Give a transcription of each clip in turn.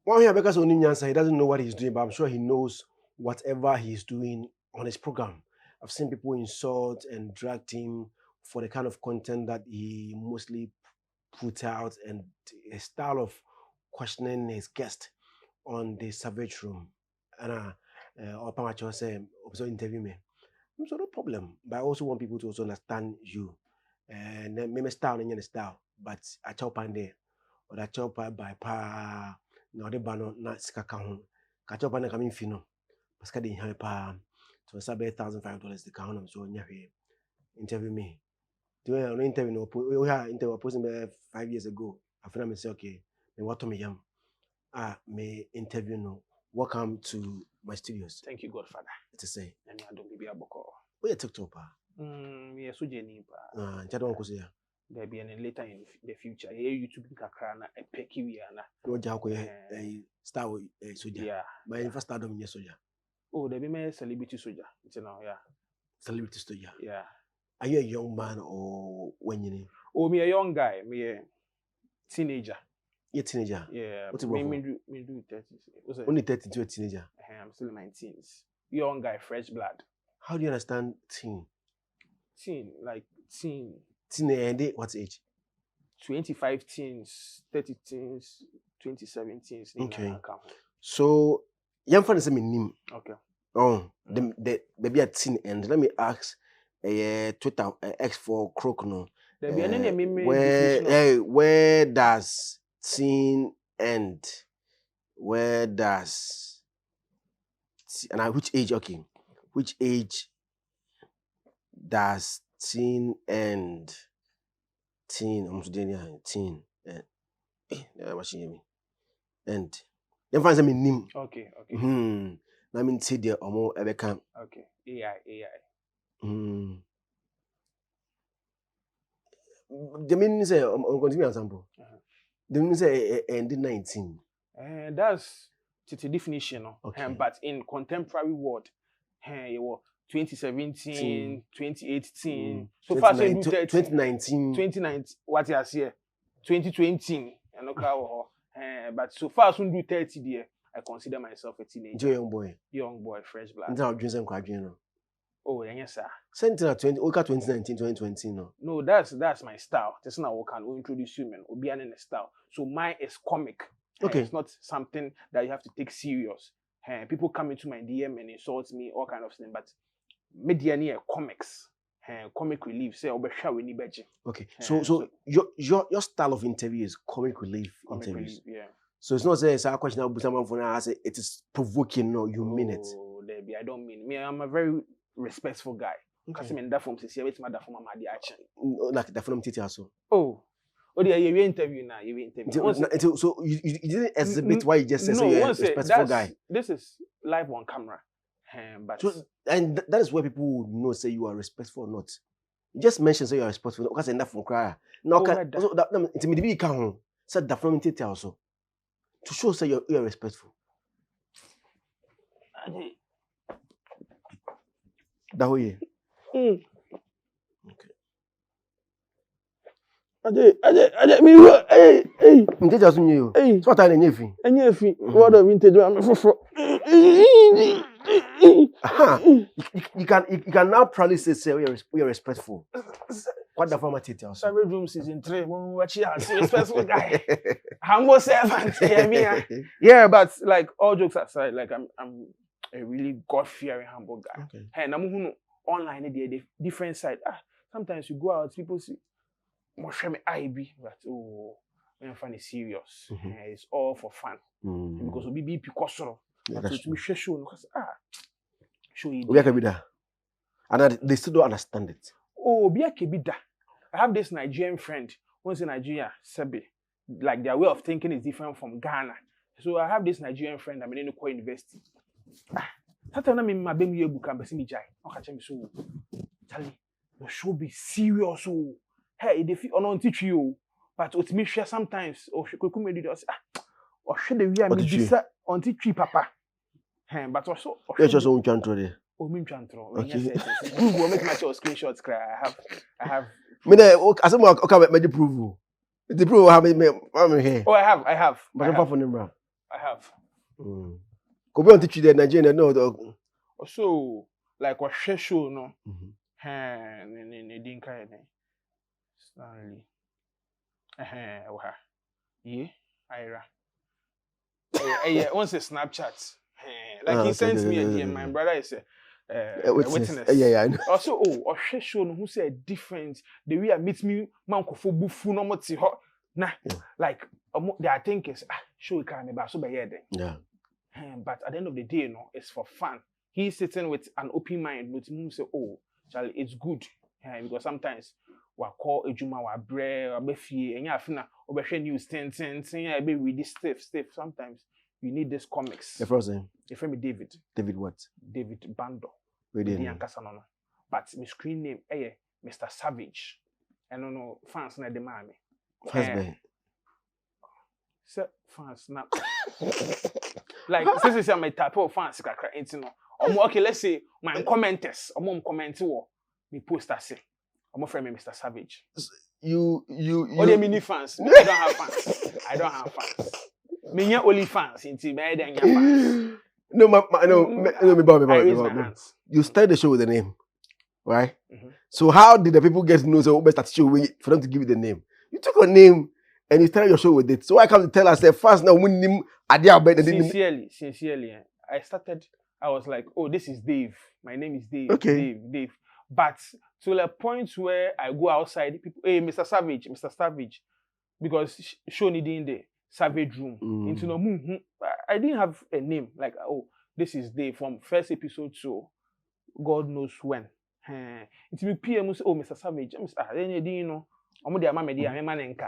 One here because Only he doesn't know what he's doing, but I'm sure he knows whatever he's doing on his program. I've seen people insult and drag him for the kind of content that he mostly put out and a style of questioning his guest on the Savage Room. And Opamacho said, "Also interview me." So no problem. But I also want people to also understand you. And then maybe style in your style, but I chop on there or I chop by pa. No, the banner not skakahon. Catch up on the coming fino. Pascal in hyper. So it's about $1,500 the count. So interview me. Do you have an interview? We had interview posting 5 years ago. I feel I say okay. Then what to me yam? May interview no. Welcome to my studios. Thank you, Godfather. To say. And I don't be a boko. We are TikTok. Yes, so Jenny. Jadon Kosia. There be an later in the future. Here YouTube kakrana a pecky wiana. No jako a star soldier. Yeah. But in first stardom in soldier. Oh, there be my celebrity soldier. It's now, yeah. Celebrity soldier. Yeah. Are you a young man or when you need? Oh, me a young guy, me a teenager. You're a teenager? Yeah. What's it me do 30s. Only 30 to a teenager. I'm still in my teens. Young guy, fresh blood. How do you understand teen? Teen, like teen. Teen and what age? 25 teens, 30 teens, 27 teens. Okay. So, young fan is a name. Okay. Oh, the baby at teen end. Let me ask Twitter X for Crook no. Where does teen end? Where does and which age? Okay, which age does teen end? Teen, I'm doing teen. What you mean? End. Then find some name. Okay. I mean, say there or more ever can. Okay. AI. The meaning say continue example. The meaning say end 19. That's the definition. Okay. But in contemporary world, you were 2017, 2018. So far, 2019. What you say? 2020. But so far, soon do 30 there. I consider myself a teenager. Young boy, fresh blood. Into our dreams and quadrino. Oh, yes, sir. Sentinel 2019, 2020, no. No, that's my style. That's not what can introduce you, man. Obian in a style. So mine is comic. Okay. It's not something that you have to take serious. People come into my DM and insult me, all kind of things. But media near comics. Comic relief. Say, okay. So your style of interview is comic relief interviews. Relief, yeah. So it's not say it's a question about someone for now. I say it is provoking. No, you mean it. Oh, I don't mean me. I'm a very respectful guy. Because I'm in that form to see everything that form of my action. Like that from Titi also. Oh, yeah, you interview now. You interview. So you didn't exhibit why you just said so you're a respectful guy. This is live on camera. But so, and that is where people would know say you are respectful or not. You just mentioned say you are respectful. Because enough from cry. Now it's me be can said that from Titi also. To show say you are respectful. That way. Okay. Ajay, me hey. Inte just you. Hey. So what are you doing? What of vintage you can now proudly say we are respectful. What the former Titi Savage Room season 3 when we watch here respectful guy. Humble servant. Yeah, but like all jokes aside, like I'm a really God-fearing humble guy. Okay. And I'm online the different side. Sometimes you go out, people see IB, but when fun is serious. It's all for fun. Because we be Picasso. But we show show you. And they still don't understand it. Oh, be a kebida. I have this Nigerian friend. Once in Nigeria, Sebi. Like their way of thinking is different from Ghana. So I have this Nigerian friend. I'm in Eko University. Sometimes I'm in my baby book and see me jai. Okay, so Charlie, the show be serious. So hey, they feel on teach you, but with me share sometimes or she could come and or should the way I mean on teach you, Papa. Hey, but also it's just on control there. Oh, me control. Okay. We'll make my screenshots. I have. Me there. As okay, me prove. The proof have me here. Oh, I have. But I'm for number. I have. Could be on teach you the Nigerian no. Also, like what show no. Mm-hmm. Didn't kind of Stanley. Oha. Yeah, Ira. Once a Snapchat. Like he sends me a DM. My brother is a witness. Yeah, I know. Also, show no who said different. The way I meet me, man, kofo bufu no moti hot. Nah, like I think is show we can be so by then. Yeah. But at the end of the day, it's for fun. He's sitting with an open mind. With him say, oh, Charlie, it's good. Because sometimes we call a juma, we bread, we beefy, and you have na we news 10, I be read this stiff. Sometimes you need this comics. The first name. Your friend me David. David what? David Bando. We did. But my screen name, Mr. Savage. I don't know fans na the man. Fans fans na. Like this is my type of fans kakra enti no. Okay, let's say my commenters, comment me post say. Friend me Mr. Savage. You all the mini fans. I don't have fans. Me only fans into me then fans. No, me. You started the show with the name, right? Mm-hmm. So how did the people get to know so best that show for them to give you the name? You took a name and you started your show with it. So why can't you tell us that fast now when name Sincerely, I was like, oh, this is Dave. My name is Dave. Okay. Dave. But to the point where I go outside, people, hey, Mr. Savage, because show needing the Savage room. Into no I didn't have a name like, oh, this is Dave from first episode to God knows when. It's me PM say, oh, Mr. Savage, you know,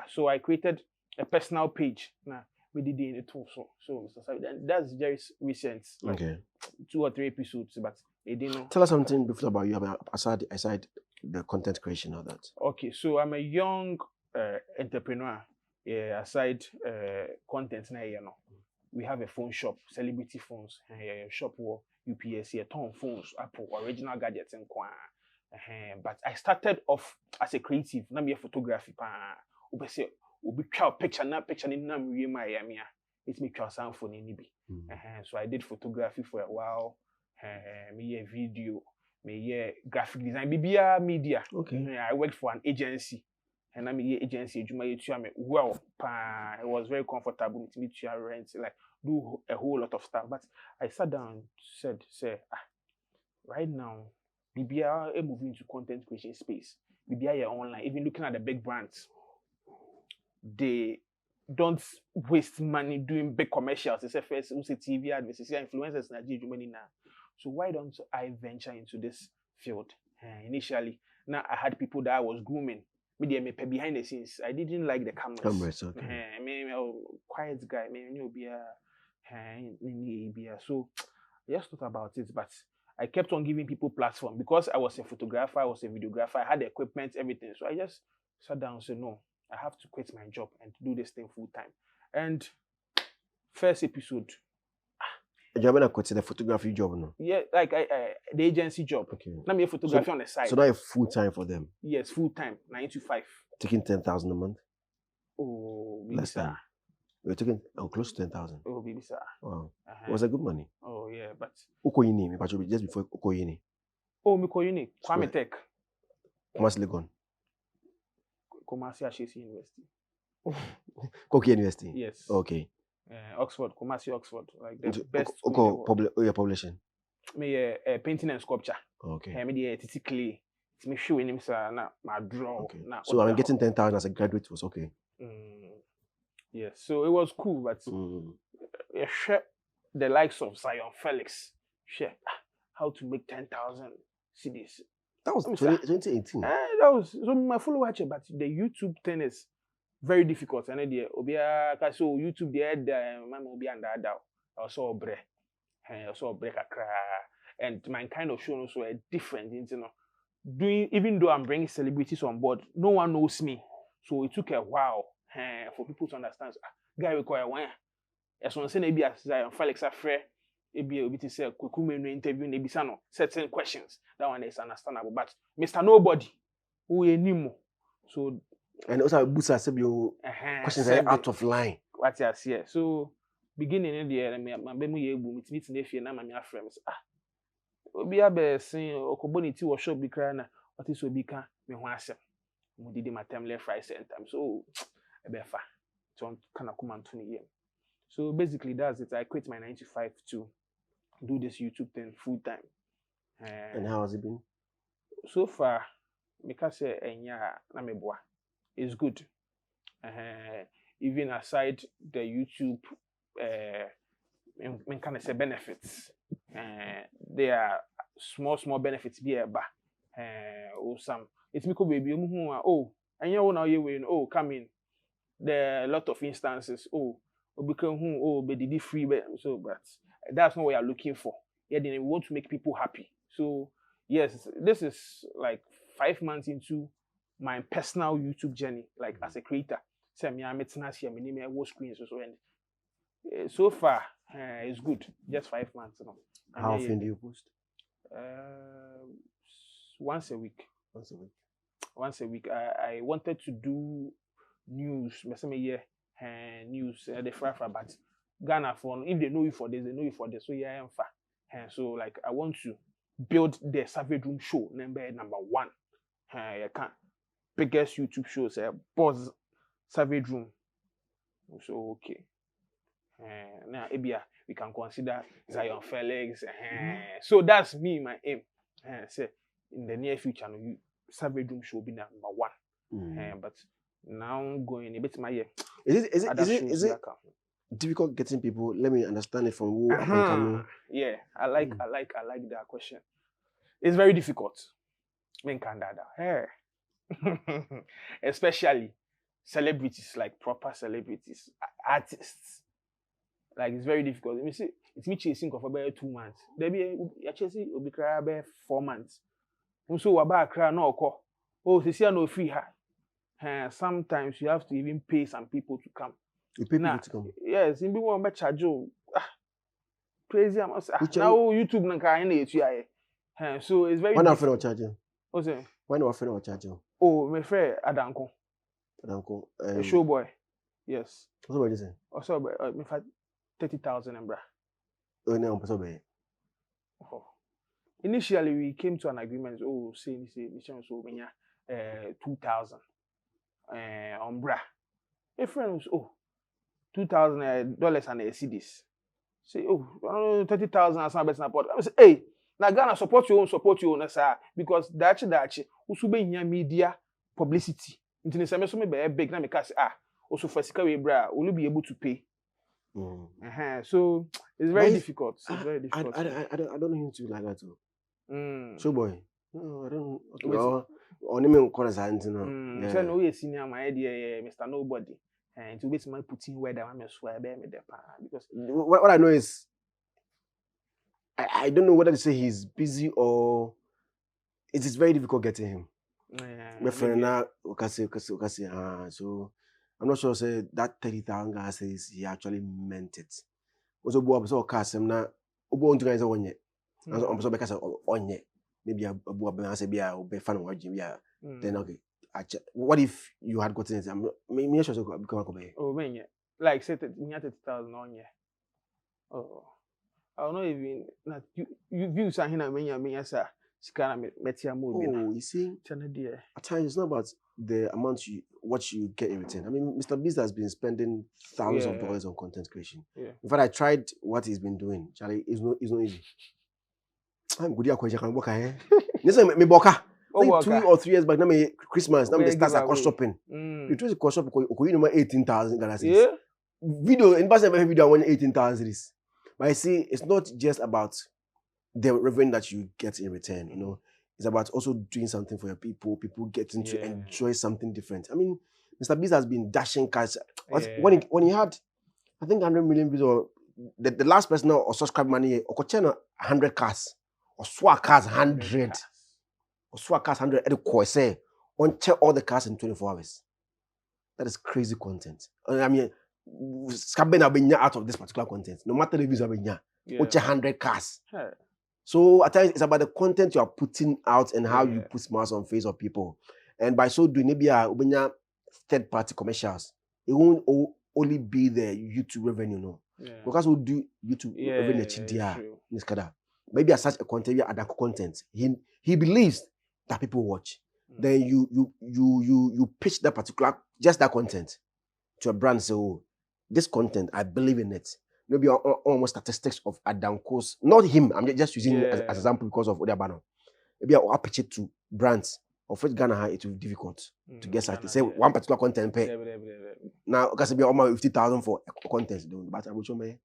so I created a personal page. Now we did it too. So Mr. Savage, that's very recent. Okay. 2 or 3 episodes, but it didn't know. Tell us something before about you aside the content creation of that. Okay, so I'm a young entrepreneur. Yeah, aside content now, you know, we have a phone shop, celebrity phones. Shop where UPS, ton phones, Apple, original gadgets and but I started off as a creative. Now me photography. Ube say, ube chow picture ni na me Miami. It's me chow sound for ni bi. So I did photography for a while. Me video, me graphic design, media. Okay. I worked for an agency. And I'm a agency, well, it was very comfortable with me to rent, like do a whole lot of stuff. But I sat down and said, right now, BBR moving into content creation space. BBR online, even looking at the big brands, they don't waste money doing big commercials. They say first, we say TV ads, we say influencers, Nigeria now. So why don't I venture into this field? Initially, now I had people that I was grooming. Me behind the scenes. I didn't like the cameras. Okay. Me quiet guy. Me so I just thought about it, but I kept on giving people platform because I was a photographer, I was a videographer, I had the equipment, everything. So I just sat down and said, no, I have to quit my job and do this thing full time. And first episode. You haven't quit the photography job, no? Yeah, like the agency job. Okay. Let me photography on the side. So that's full time for them? Yes, full time, 9 to 5. Taking 10,000 a month? Oh, less than. We're taking close to 10,000. Oh, baby, sir. Wow. It was a good money. Oh, yeah, but. Ukoyini, just before Ukoyini. Oh, Mikoyini, Kwame Tech. Kumasi Legon. Kumasi Ashesi University. Koki University? Yes. Okay. Oxford, Kumasi Oxford, like the best. Your publishing? Me painting and sculpture. Okay. Me the titi clay. It's me showing him sir na my draw. Okay. So I'm getting 10,000 as a graduate was okay. Yes. So it was cool, but the likes of Zionfelix share how to make 10,000 CDs. That was 2018. That was so my follow watcher, but the YouTube thing is very difficult. And the obia so YouTube the mama obi and that also bre. Also break a cry. And my kind of show also a different, you know. Even though I'm bringing celebrities on board, no one knows me. So it took a while for people to understand. Guy require one. As one say maybe as Felix afraid, maybe to say Kukume no interview maybe certain questions. That one is understandable. But Mr. Nobody, who is Nimo. So and also Busa said your questions are out of line. What you say. So beginning in the my be mu ye bu meet na fie na ma me afrem say obi abesin okoboniti wo shop bi kra na what is obi ka me ho asem mu didi matem left right center so ebefa so kana kuma nto ne yem. So basically that's it. I quit my 9 to 5 to do this YouTube thing full time. And how has it been? So far, because na me boa, it's good. Even aside the YouTube, kind of say benefits. There are small benefits be eba. Or some. It's me ko baby oh, and you now you win. Oh, come in. There are a lot of instances. Oh, become be did free. So, but that's not what you're looking for. Yeah, then we want to make people happy. So, yes, this is like 5 months into my personal YouTube journey, like as a creator. So, I'm screen so far, it's good. Just 5 months. You know. How often do you post? Once a week. Once a week. Once a week. I wanted to do news, news, the frafa, but Ghana for if they know you for this, they know you for this. So yeah, I'm far. So like I want to build the Savage Room show number 1. I can't biggest YouTube shows, Buzz Savage Room. So okay. Now Abia we can consider Zionfelix. So that's me, my aim. Say in the near future, Savage Room show will be number 1. But now going a bit my year. Is it difficult getting people? Let me understand it from who up and coming. Yeah, I like that question. It's very difficult. Hey. Especially celebrities, like proper celebrities, artists. Like it's very difficult. Let me see, it's me chasing for about 2 months. There be chasing will be cry about 4 months. So about cry no call. Oh, they no free her. Sometimes you have to even pay some people to come. You pay people to come? Yes, in people want charge you. Crazy, I must say. Now YouTube na kai na etu aye. So it's very. Why not friend or charge you? What's it? Why not friend or charge you? Oh, my friend Adanko. Adanko. Showboy. Yes. What's what you say? Also, me for 30,000 embra. Oh, no, I'm Oh. Initially, we came to an agreement. Oh, say, mission so many 2,000. Umbra. A friend was $2,000 and a CDs. Say, 30,000 as my best support. I say, hey, now Ghana support you own, sir, because that's who be in media publicity. Into the same be big na me say also for sika bra, will be able to pay. So it's very difficult. It's very difficult. I don't know him to like that too. Showboy. No, I don't. Okay, only me call us no. So no we senior my idea Mr. Nobody. And to wait my putting where that I'm swear bear me there because what I know is I don't know whether to say he's busy or it is very difficult getting him. My friend now so I'm not sure say that 30,000 guys says he actually meant it. Also bo so cast him na obo ntu guys onye. I'm so because onye. Maybe a boy say be a fan of Jimmy. Then okay. What if you had gotten it? Me sure so become a oh man, like say 30,000 on yeah. Oh, I don't know even that you view something that me sir. Oh, you see, at times it's not about the amount what you get in return. I mean, Mr. Beast has been spending thousands of dollars on content creation. Yeah. In fact, I tried what he's been doing. Charlie, it's not easy. I'm good. I can work here. Listen, me boka. 2 or 3 years back, now me Christmas, now me start a shopping. You choose a shop, you know 18,000 Ghana. Yeah. Video in person every video I want 18,000. But I see, it's not just about the revenue that you get in return, you know. It's about also doing something for your people getting to enjoy something different. I mean, Mr. Beast has been dashing cash. When he had, I think 100 million views, or the last person or subscribe money, or 100 cars, or swap cars 100, or swap cars 100 at the core, say, on check all the cars in 24 hours. That is crazy content. I mean, scabbing have been out of this particular content. No matter the views have been 100 cars. So at times it's about the content you are putting out and how you put smiles on face of people. And by so doing, maybe third-party commercials, it won't only be the YouTube revenue, no. Because we do YouTube every next day. This kind maybe as such a content, other content. He believes that people watch. Then you pitch that particular just that content to a brand. So this content, I believe in it. Maybe almost statistics of Adanko's, not him. I'm just using it as example because of other banner. Maybe I'll pitch it to brands. Of which Ghana it will be difficult to get started. Say one particular content pay. Now, because be almost 50,000 for content, but I will show me.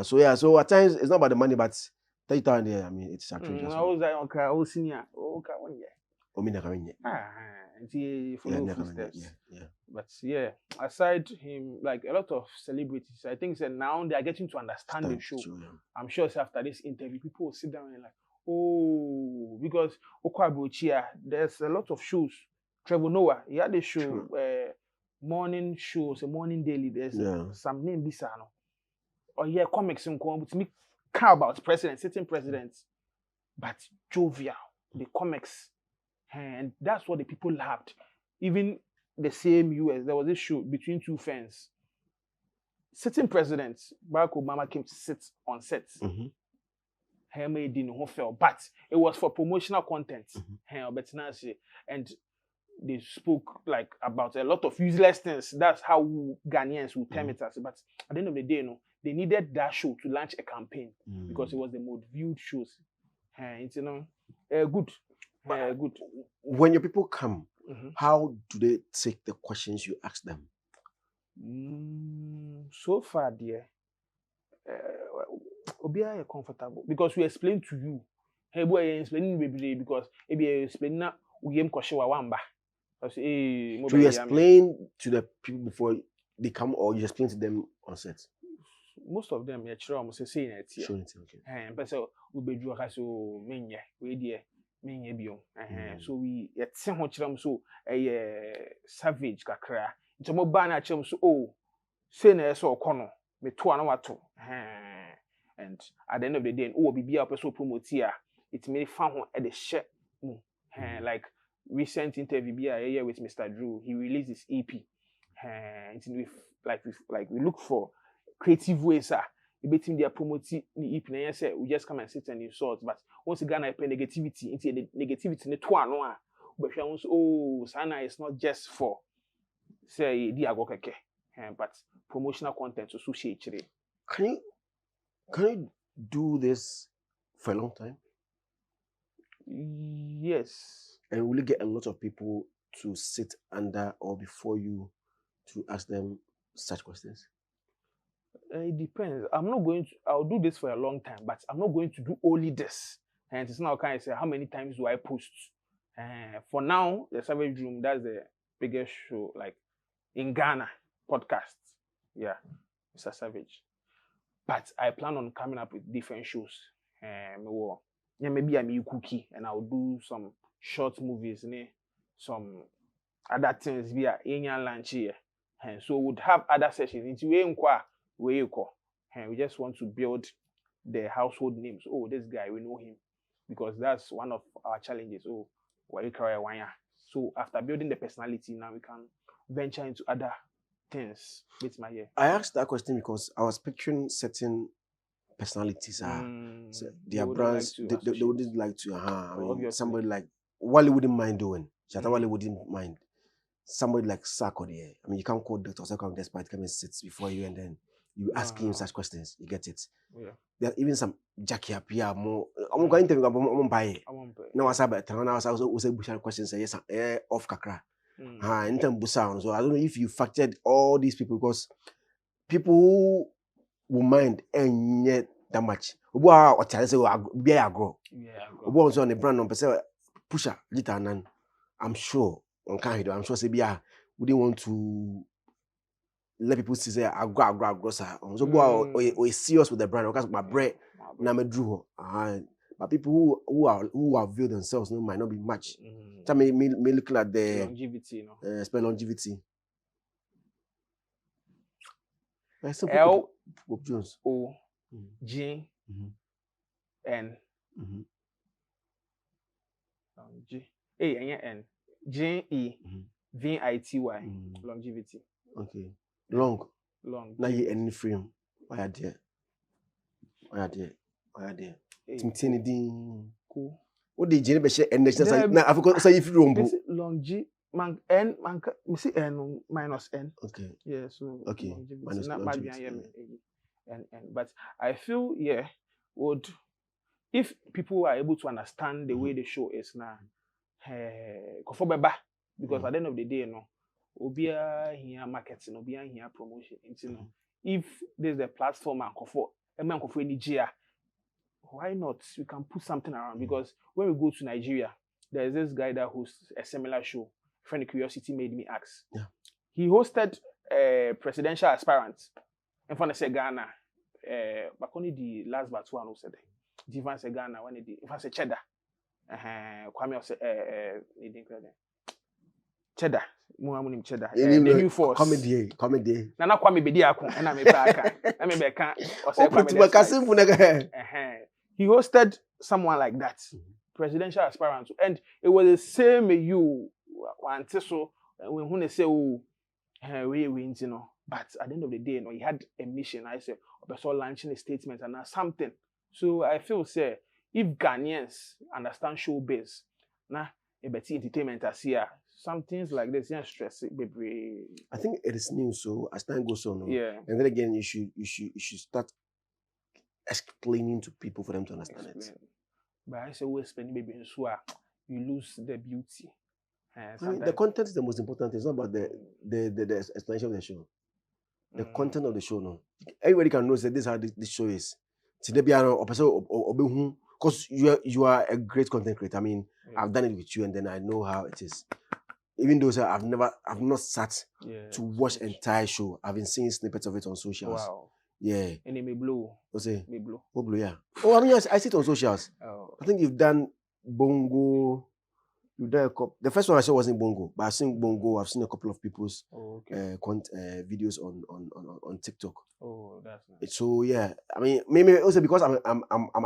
So yeah, so at times it's not about the money, but 30,000 there. I mean, it's actually just. I was like, okay, I was senior. Okay, 1 year. But yeah, aside him, like a lot of celebrities, I think that now they are getting to understand the show. I'm sure after this interview, people will sit down and like, oh, because there's a lot of shows. Trevor Noah, he had a show, morning shows, a morning daily. There's some name Bisano. Or yeah, comics and with me care about presidents, sitting presidents, but jovial, the comics. And that's what the people loved. Even the same US, there was this show between two fans. Sitting presidents, Barack Obama came to sit on set. But it was for promotional content. And they spoke like about a lot of useless things. That's how Ghanaians would term it as. But at the end of the day, they needed that show to launch a campaign because it was the most viewed shows. Good. Good. When your people come, how do they take the questions you ask them? So far, dear, Obia is comfortable because we explain to you. Hey, boy, explaining because maybe explain now we am kwashiwa wamba. So you explain to the people before they come, or you explain to them on set? Most of them, almost saying it. Okay. But so we be do so menye we dear. So we so a savage kakra. It's a mobile so oh say na so kono me to anawato. And at the end of the day, oh be a person promote here. It may found at the share. Like recent interview here with Mr. Drew, he released his EP. It's like we look for creative ways, you bet him they are promoting the EP. And say we just come and sit and insult, but once again I pay negativity into the negativity in the two but oh Sana is not just for say the agokeke, but promotional content to associate. Can you do this for a long time? Yes. And will you get a lot of people to sit under or before you to ask them such questions? It depends. I'll do this for a long time, but I'm not going to do only this. And it's not kind of say, how many times do I post? For now, the Savage Room, that's the biggest show, like in Ghana, podcast. Yeah, Mr. Savage. But I plan on coming up with different shows. Maybe I'm a cookie and I'll do some short movies, some other things via Indian lunch here. And so we'd have other sessions. Where you call. And we just want to build the household names. Oh, this guy, we know him. Because that's one of our challenges. Oh, why you carry wire? So after building the personality, now we can venture into other things with my year. I asked that question because I was picturing certain personalities. So their brands, they wouldn't like to. I mean, somebody like Wally wouldn't mind doing. Wally wouldn't mind. Somebody like Sarkodie. I mean, you can't call Dr. Sarkodie despite coming sits before you and then you ask him such questions. You get it. Yeah. There are even some Jackie Apia more. I'm going to buy. No, I said, but I was also bushing questions. Yes, off Kakra. In terms of sound. So I don't know if you factored all these people because people who will mind and yet that much. Or tell say be a grow. Also on the brand on pusher little I'm sure on kind I'm sure say be a we didn't want to let people see say I grow sir. So we serious with the brand because my bread na me drew. But people who have viewed themselves might not be much. Tell me looking at the longevity, spell longevity. L Jones O G N G N G E V I T Y longevity. Okay. Long. Now you any frame. Why are there? Why are there? Why are there? Hey, Timothy din. cool. What did Jenny Beshe and next There- na Africa say if you don't This long G man N man me see N minus N. Okay. Yeah, so Okay. longevity, Minus not longevity, yeah, and but I feel would if people are able to understand the way the show is now, because at the end of the day, obia here marketing, obia here promotion, if there's a platform and why not? We can put something around because when we go to Nigeria, there's this guy that hosts a similar show. Friend Curiosity made me ask. Yeah. He hosted presidential aspirants. In front of Ghana, but only the last but one who said it. If I say Ghana, when it if I say Cheddar, Kwame say Cheddar, Muhammad Cheddar, the new force. Comedy. Nana Kwame Bedi Akon, and I'm a packer. I'm a beka. He hosted someone like that, presidential aspirant, and it was the same you want so when they say oh we but at the end of the day he had a mission. I said saw launching a statement and something. So I feel say if Ghanaians understand showbiz, nah a better entertainment as here. Some things like this, stress it, baby. I think it is new, so as time goes on, Yeah. and then again, you should start explaining to people for them to understand it. But I say, we spend baby in Swa, you lose the beauty. I mean, the content is the most important thing. It's not about the explanation of the show. The content of the show, no. Everybody can know that this is how this show is. Because you are a great content creator. I mean, I've done it with you, and then I know how it is. Even though I've not sat to watch entire show. I've been seeing snippets of it on socials. Wow. Yeah. And it may blow. What's it? May blow. Oh, blow, yeah. Oh, I mean, I see it on socials. Oh. I think you've done Bongo. You've done a couple. The first one I saw wasn't Bongo, but I've seen Bongo. I've seen a couple of people's videos on TikTok. Oh, that's nice. So yeah, I mean, maybe also because I'm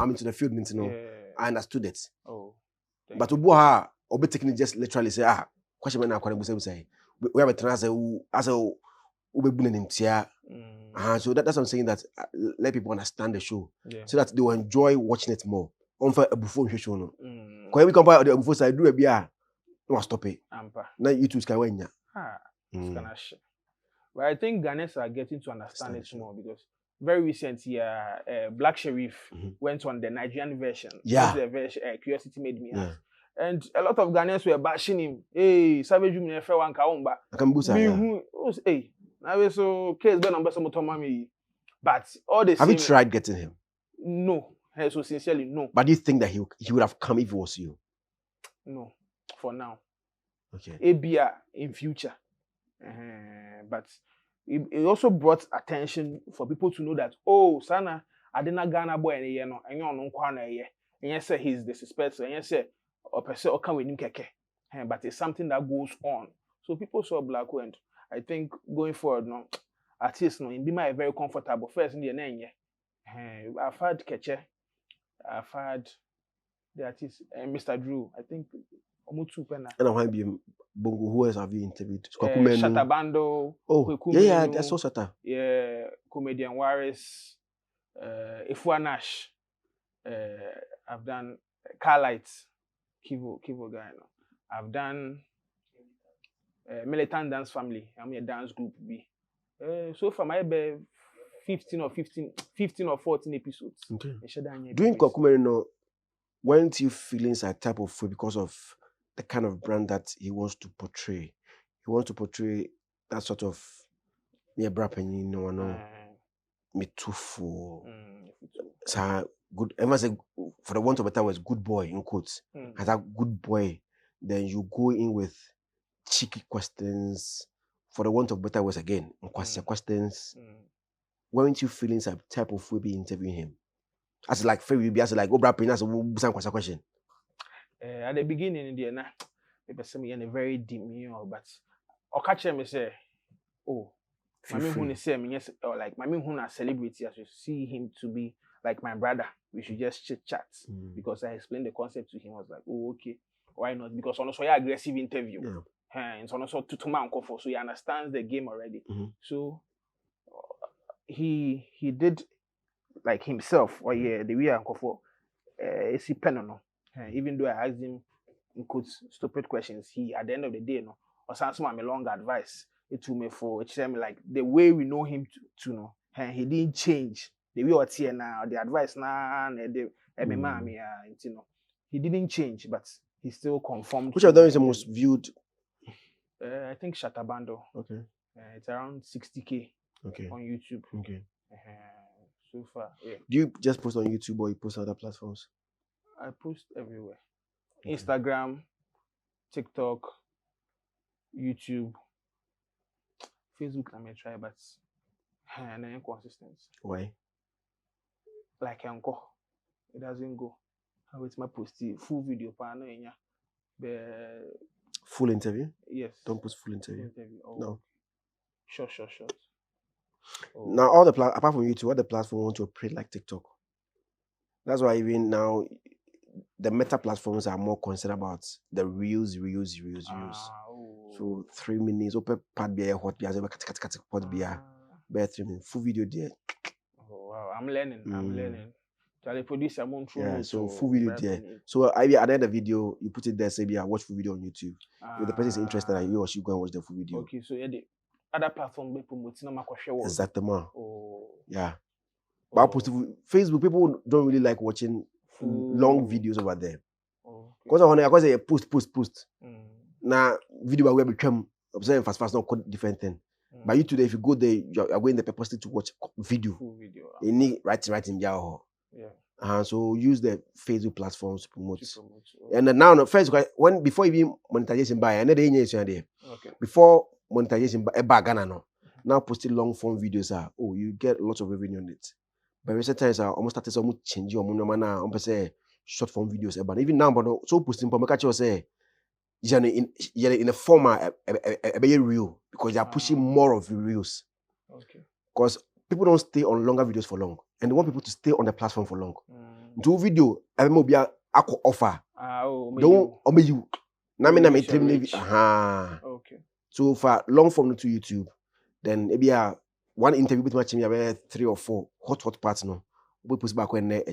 into the field, you know, I understood it. Oh. But Ubuha, Obe technically just literally say question now say we have a trans as a Ube bunin so that's what I'm saying, that let people understand the show so that they will enjoy watching it more. On for a before show no. Because we compare the before side do a beer, no stop it. Now YouTube sky when But I think Ghanaians are getting to understand it more because very recent Black Sheriff went on the Nigerian version. Yeah. The version Curiosity made me ask. And a lot of Ghanaians were bashing him. Hey, Savage you never one kaumba. Hey, now so case ben number some me. But all the have you tried getting him? No. So sincerely, no. But do you think that he would have come if it was you? No, for now. Okay. ABR in future. But it also brought attention for people to know that, oh, Sana, I didn't Ghana boy and you know, and you're no corner here. And you say he's disrespectful, and you say, or person or come with him keke. But it's something that goes on. So people saw Black Wind. I think going forward, no, artists, no, in Bima very comfortable. First in the name, I've had Keche. I've had the artist Mr. Drew. I think Omutu Pena. And I want to be Bongo. Who else have you interviewed? Shatabando. Oh, yeah, that's so Shata. Yeah, comedian Waris. Ifua Nash. I've done Carlites. Kivo guy. No. I've done Militant Dance Family. I'm a dance group B. So far, I have 15 or 14 episodes. Okay. Doing Kwakumeri, weren't you feeling a type of way because of the kind of brand that he wants to portray? He wants to portray that sort of me too full. So good. Everyone say, for the want of a better words, good boy in quotes. As a good boy, then you go in with cheeky questions. For the want of better words again, questions. Weren't you feeling some type of way be interviewing him? As like Ferry be as like Obra Pina as a question. At the beginning in the people say me in a very deep but Okache me say, oh, my who say me yes, or like my who na celebrity as you see him to be like my brother. We should just chit chat because I explained the concept to him. I was like, oh, okay, why not? Because also your aggressive interview. And so also to man so he understands the game already. So he did like himself or yeah the way uncle for is he pen no even though I asked him in quotes stupid questions he at the end of the day no or some my long advice it to me for it me like the way we know him to know he didn't change the way what's here now the advice now and the mommy you know he didn't change but he still conformed. Which of them is the most viewed? I think Shatabando. Okay. It's around 60K. Okay. On YouTube. Okay. So far, yeah. Do you just post on YouTube or you post on other platforms? I post everywhere. Okay. Instagram, TikTok, YouTube, Facebook. I may try, but I'm inconsistent. Why? Like Uncle, it doesn't go. How it's my post full video, Full interview? Yes. Don't post full interview. Oh. No. Short. Oh. Now, all the apart from YouTube, what the platform want to operate like TikTok? That's why even now, the meta platforms are more concerned about the reels. Oh. So 3 minutes, open part beer, hot beer, hot beer, 3 minutes, full video there. Oh wow, I'm learning. Charlie producer yeah, so full video there. So at the end of the video, you put it there, say, yeah, watch full video on YouTube. If the person is interested, you or she go and watch the full video. Okay, so yeah, the other platform be promoting my question. Exactly. Oh. Yeah. But post Facebook, people don't really like watching long videos over there. Because I say post. Now video where become observing fast, not different thing. But you today, if you go there, you're going there purposely to watch video. Full video. You need writing yeah. So use the Facebook platforms to promote. And then now, first, before even monetization by another there. Okay. Before monetization by Ghana no. Now posting long form videos you get lots of revenue on it. But recent times almost started some change your money now. Say short form videos but even now, but so posting for make say in a format a real because they are pushing more of the reels. Okay. Because people don't stay on longer videos for long, and they want people to stay on the platform for long. Do video, every be offer. Don't obey you. Okay. So for long form to YouTube, then maybe one interview with my team, 3 or 4 hot parts no. We put back when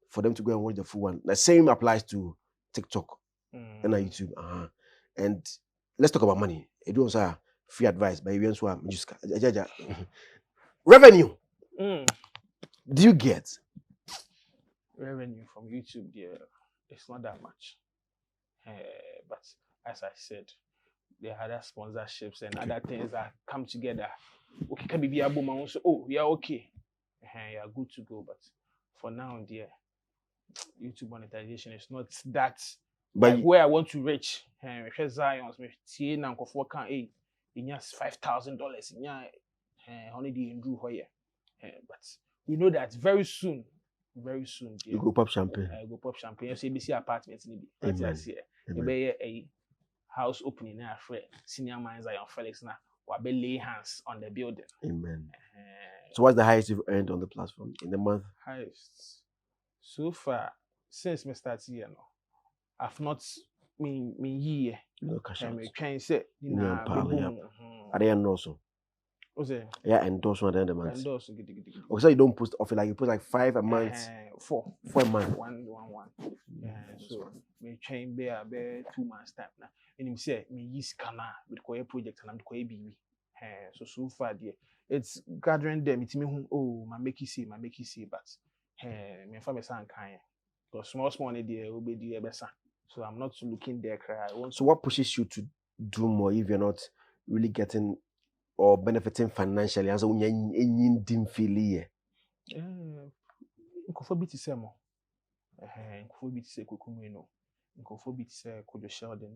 for them to go and watch the full one. The same applies to TikTok and YouTube. And let's talk about money. It don't say free advice, but even so, revenue. Do you get revenue from YouTube? Yeah, it's not that much. But as I said, there are other sponsorships and other things that come together. Okay, can be a boom. So, yeah, okay, you're good to go. But for now, dear, YouTube monetization is not that. But like where I want to reach, Zion's me see now for can $5,000 only the do here. But we know that very soon, you go pop champagne. Go pop champagne. CBC apartments in the a house opening now for senior man Zionfelix now. We lay hands on the building. Amen. So what's the highest you've earned on the platform in the month? Highest so far since me start here no. I've not me year. No cash out. Me trying say Are they also? What's it? Yeah, endorse one at the end of the month. Endorse. Okay, so you don't post often like you post like 5 a month. 4 a month. One. So me trying be 2 months time now. And him say me use scanner with koye project and I'm koye BB. So far there, it's gathering them. It's me my make you see, but me for me san kind. Because small there will be the best. So I'm not looking there. So what pushes you to do more if you're not really getting or benefiting financially? And so when you didn't feel here.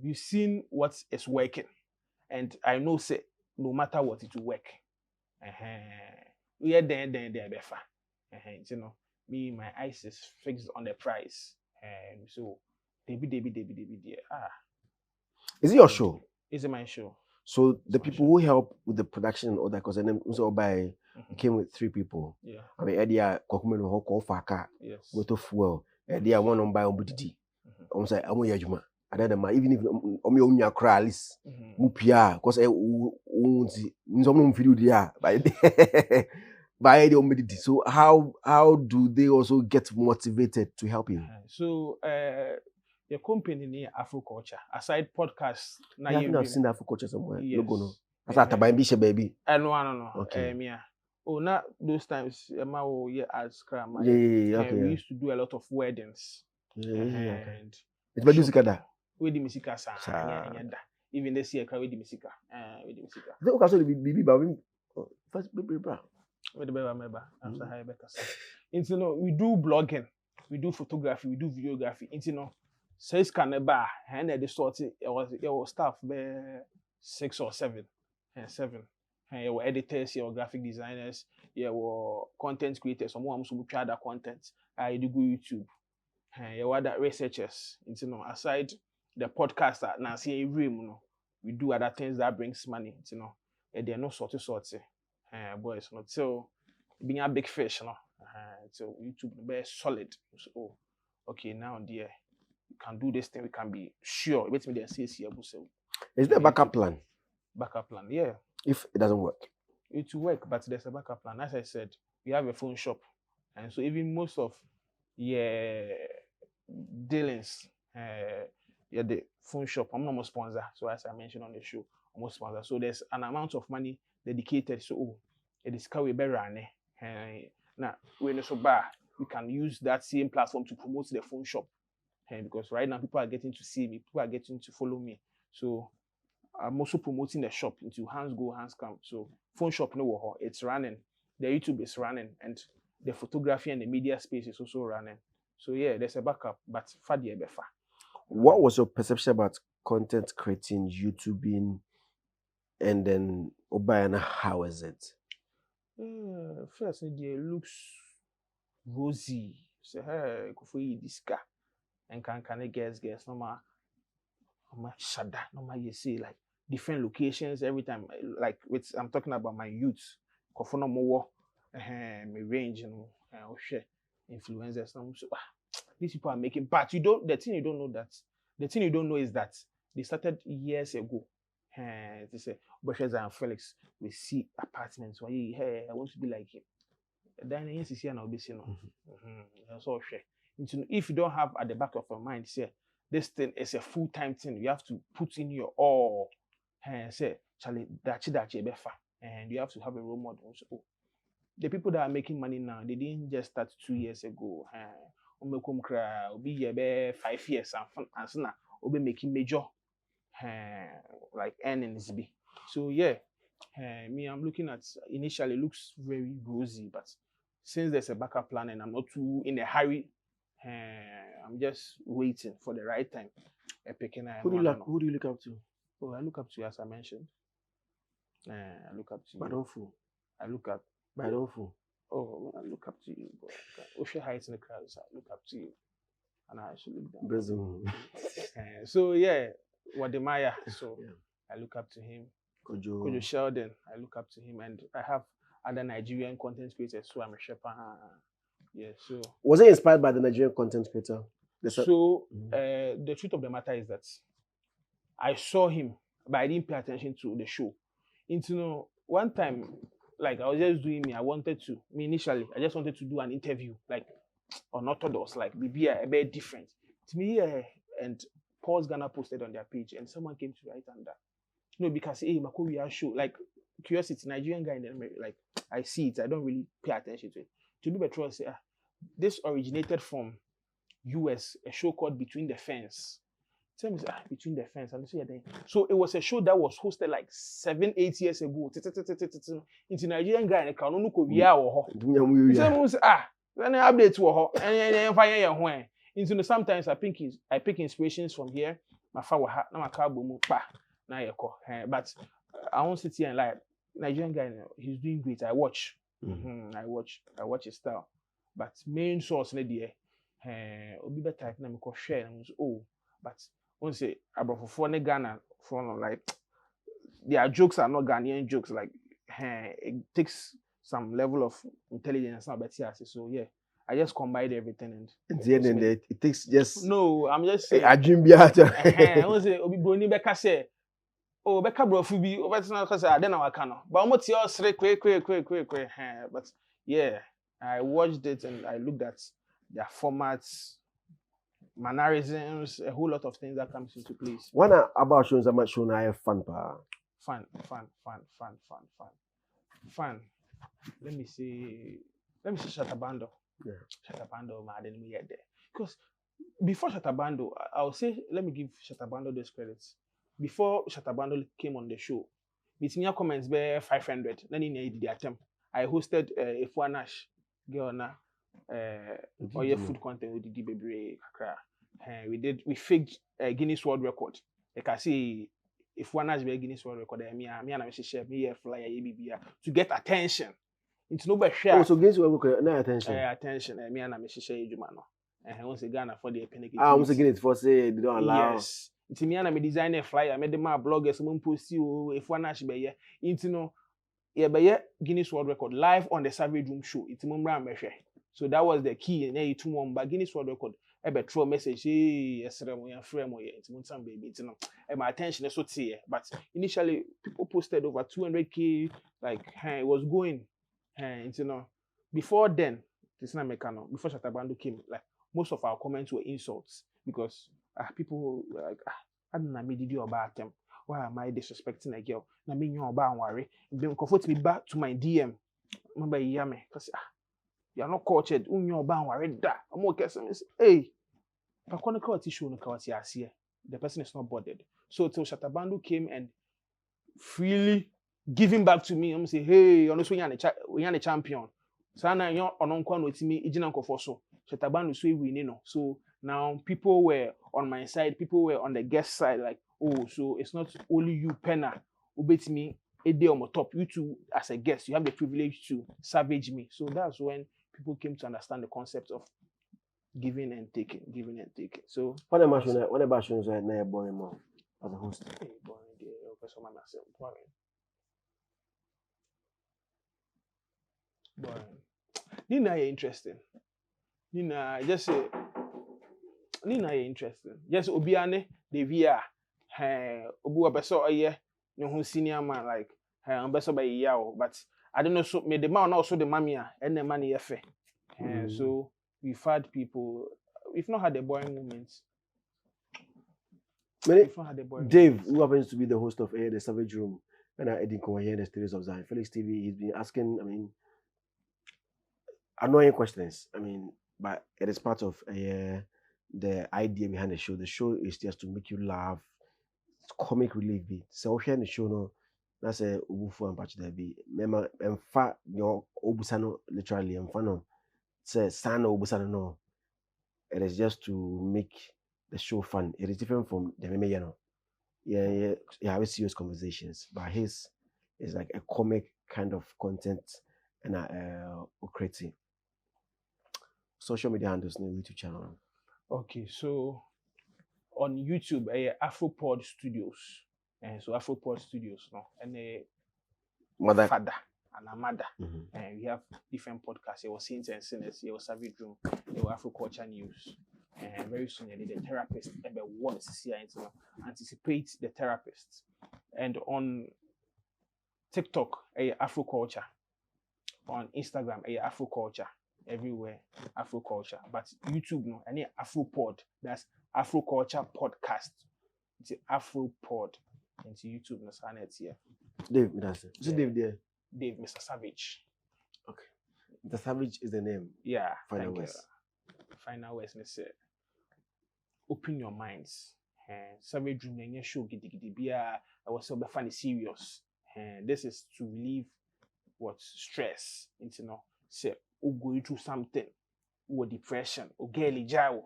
You've seen what is working, and I know say no matter what it will work. We are there befa. You know, me my eyes is fixed on the price, and so Debbie there. Is it your show? Is it my show? So the people who help with the production and all that, because then also by came with 3 people. Yeah. I mean, Edia Kokumen Hoko Faka. Yes. Go to fuel. Edia one on by Obudidi. Say I'm yajuma. Even if your cry list, mupia, because some video there by by the humidity. So how do they also get motivated to help you? So your company near Afroculture, aside podcasts, I think I've seen that for culture somewhere. yes. Logo no. That's a baby. No. Okay. Oh, not those times. Yeah, as grandma. Yeah. Okay. We used to do a lot of weddings. Okay. And It's by music that. with the musica even this year with the musica with the musica They also the baby first baby bra. with the baby member after high back. You know, we do blogging, we do photography, we do videography. You know, says can bar and the sort it was staff be 6 or 7 and 7. And you were editors, you were graphic designers, you were content creators, some who try that content. I do go YouTube. You were that researchers. You know, aside the podcast that now see room, you know, we do other things that brings money. You know, and they're not sorts. Boys, not so being a big fish, you know. So YouTube be solid. So, oh, okay, now dear, you can do this thing. We can be sure. Wait me there, see here. Is there a backup plan? Backup plan, yeah. If it doesn't work, it will work, but there's a backup plan. As I said, we have a phone shop, and so even most of dealings, the phone shop. I'm not a sponsor, so as I mentioned on the show, I'm a sponsor. So there's an amount of money dedicated. So it is we better running. Now we're so bad, we can use that same platform to promote the phone shop, because right now people are getting to see me, people are getting to follow me. So I'm also promoting the shop into hands go, hands come. So phone shop no, it's running. The YouTube is running, and the photography and the media space is also running. So yeah, there's a backup, but fadi ebefa. What was your perception about content creating, YouTubing, and then Obayana? How is it? First, it looks rosy. So hey, go for this car, and can guess no ma shada, no ma you see like different locations every time. Like I'm talking about my youth. Kofono more, me range and share influencers. So these people are making, but the thing you don't know is that they started years ago. They say, Zionfelix, we see apartments where hey, I want to be like him. Then yes, is here now, be seen. So if you don't have at the back of your mind, say this thing is a full-time thing, you have to put in your all. Say, Charlie, dachi befa. And you have to have a role model. So, the people that are making money now, they didn't just start 2 years ago. Be 5 years and so now be making major like earnings be. So yeah, me I'm looking at initially looks very rosy, but since there's a backup plan and I'm not too in a hurry, I'm just waiting for the right time. Who do you look up to? Oh, I look up to you, as I mentioned. I look up to you. I don't fool. I look up. I don't fool. Oh, I look up to you. Ocean heights in the crowds. I look up to you, and I should look down. Bezum. So yeah, Wademaya. So Yeah. I look up to him. Kojo. Kojo Sheldon. I look up to him, and I have other Nigerian content creators. So I'm a shepherd. Yeah. So Was it inspired by the Nigerian content creator? The truth of the matter is that I saw him, but I didn't pay attention to the show. One time, like I was just doing initially, I just wanted to do an interview, like unorthodox, like be a bit different. To me, and Paul's Ghana posted on their page, and someone came to write on that. No, because hey, Makoria show, like curiosity, Nigerian guy in America, like I see it, I don't really pay attention to it. To be better, say, this originated from US, a show called Between the Fence. Tell me, Between the Fence, and so it was a show that was hosted like 7-8 years ago. Into Nigerian guy, and Kanono Korea or then updates were and fire into sometimes I pick inspirations from here. My father na my car boom pa na yeko. But I won't sit here and like Nigerian guy, he's doing great. I watch. I watch his style. But main source na there. Obi better type na me ko share and but once say abrofor ne Ghana from like their jokes are not Ghanaian jokes, like it takes some level of intelligence now, but yeah, so yeah, I just combined everything and at the end it takes just no, I'm just saying a dream behind I want to say Obi Broni Beka say oh beka brofu bi obetena cause ade na waka no but omo tie osre kwe but yeah I watched it and I looked at their formats, mannerisms, a whole lot of things that comes into place. One about shows that much show I have fun pa. Fun. Let me see Shatabando. Yeah. Shatabando ma didn't get there. Because before Shatabando, I'll say let me give Shatabando those credits. Before Shatabando came on the show, between comments be 500. Then in the attempt, I hosted a Fuanash girl na or your food content with the baby kakra. We faked Guinness World Record. Like I say, if one has Guinness World Record, me and I share me a flyer to get attention. It's no better share. Oh, so Guinness World Record, no attention. Attention. Me and I share you man. And once again for the penny. Once again it for say they don't allow. Yes. It's me and I design a flyer. I made them bloggers. Someone post you if one has be it's no. Yeah, but Guinness World Record live on the Savage Room show. It's so that was the key. And then it but Guinness World Record. I throw a message, hey, yes, it's baby. My attention is so tight. But initially, people posted over 200K, like, it was going. Before then, it's not mechanical. Before Shatabando came, like, most of our comments were insults because people were like, I don't know, did you about them? Why am I disrespecting a girl? I mean, you're about worry. Then comfort me back to my DM. Remember, yame, because you are not cultured. You're about worry. I'm okay. Hey, the person is not bothered. So till Shatabando came and freely giving back to me, I'm say, hey, honestly, we are the champion. So now you're on with me, so Shatabando so we So now people were on my side, people were on the guest side, like, oh, so it's not only you, Penna, who beat me a day on my top. You two, as a guest, you have the privilege to savage me. So that's when people came to understand the concept of giving and taking. So what about shows right now boring more as a host? Boring. Nina interesting. Nina just say Nina interesting. Just Obiane the via Obu abeso oye no ho senior man like abeso by yawo but I don't know so me the man also the mamia and the money efe. So we've had people, we've not had a boring moments. Dave, who happens to be the host of the Savage Room, and I didn't come here in the stories of Zionfelix TV, he's been asking, annoying questions. But it is part of the idea behind the show. The show is just to make you laugh. It's comic relief. So here in the show, no, that's a ubufu and patch there be. Mema emfa your obusano literally emfano. Say sana obusano no. It is just to make the show fun. It is different from the meme, Yeah, have serious conversations. But his is like a comic kind of content and creating. Social media handles no YouTube channel. Okay, so on YouTube, Afropod Studios. So Afropod Studios, no, and Mother Father and a mother. And we have different podcasts. It was Saints and Sinners, it was Savage Room, it was Afroculture News. And very soon, the therapist wants to see anticipate the therapist. And on TikTok, Afroculture. On Instagram, Afroculture. Everywhere, Afroculture. But YouTube, no, any Afropod. That's Afroculture Podcast. It's Afropod. Into YouTube, no, it's here. Dave, that's it. Is Dave there? Dave, Mr. Savage. Okay. The Savage is the name. Yeah. Final words. Final words, open your minds. Savage Room, and show giddy. I was so funny serious. And this is to relieve what stress. Into say, oh, going through something, or depression, or girly jaw.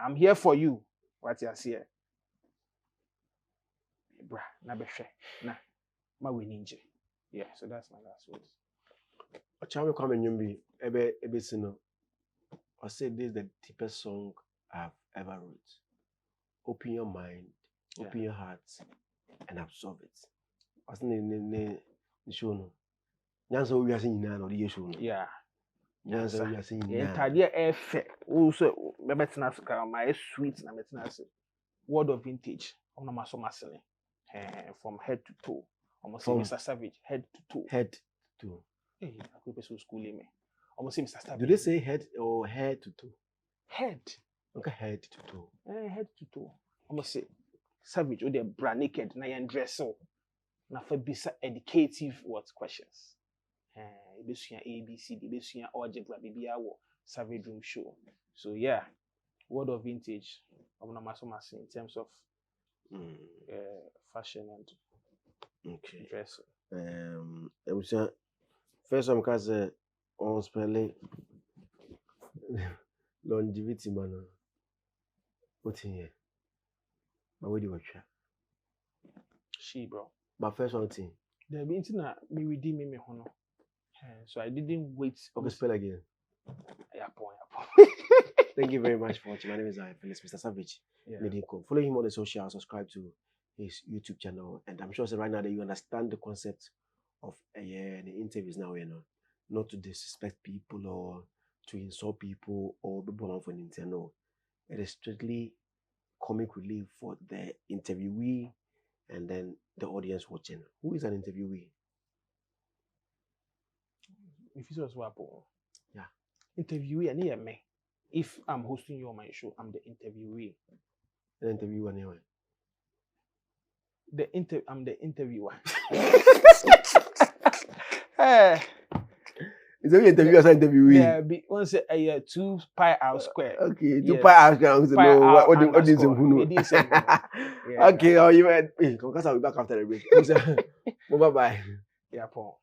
I'm here for you. What you say? Bra, na beshe, na, ma we ninja. Yeah, so that's my last words. Achawe come nyumbi ebe sino. I say this is the deepest song I've ever wrote. Open your mind, open your heart, and absorb it. I was in the show no. Nyansa we are seeing now no the show no. Yeah. Nyansa we are seeing now. Entire effect. Also, better na my sweet na better na word of vintage. Ono maso masene. From head to toe. Almost say From- Mr. Savage, head to toe. Head to. Hey, I could be so schooling me. Almost say Mr. Savage. Do they say head or head to toe? head? Okay, head to toe. Head to toe. Almost say Savage or the brand naked na yan dress so. Na for bisa educative what questions. Besuya ABC, besuya algebra, baby awo Savage Room Show. So yeah, word of vintage. I'm not in terms of fashion and Okay. dress. I was first time because on spelling longevity man. What in here? But where do you watch? She bro. But first one thing. The internet me redeem me hono. So I didn't wait. Okay, spell again. Yapon. Thank you very much for watching. My name is Zionfelix, Mr. Savage. Yeah. Follow him on the social, subscribe to his YouTube channel, and I'm sure right now that you understand the concept of the interviews now, not to disrespect people or to insult people or be born for an no. It is strictly comic relief for the interviewee and then the audience watching. Who is an interviewee? If you was wapo. Yeah. Interviewee and me. If I'm hosting you on my show, I'm the interviewee. An interviewer anyway. I'm the interviewer. Is there an interviewer or interviewee? Yeah, once a 2 pi r square. Okay, 2 Yes. pi r square. Pi No, r what is underscore. who? It is yeah. Okay, oh, you went. Because I'll be back after the break. Bye bye. Yeah, Paul.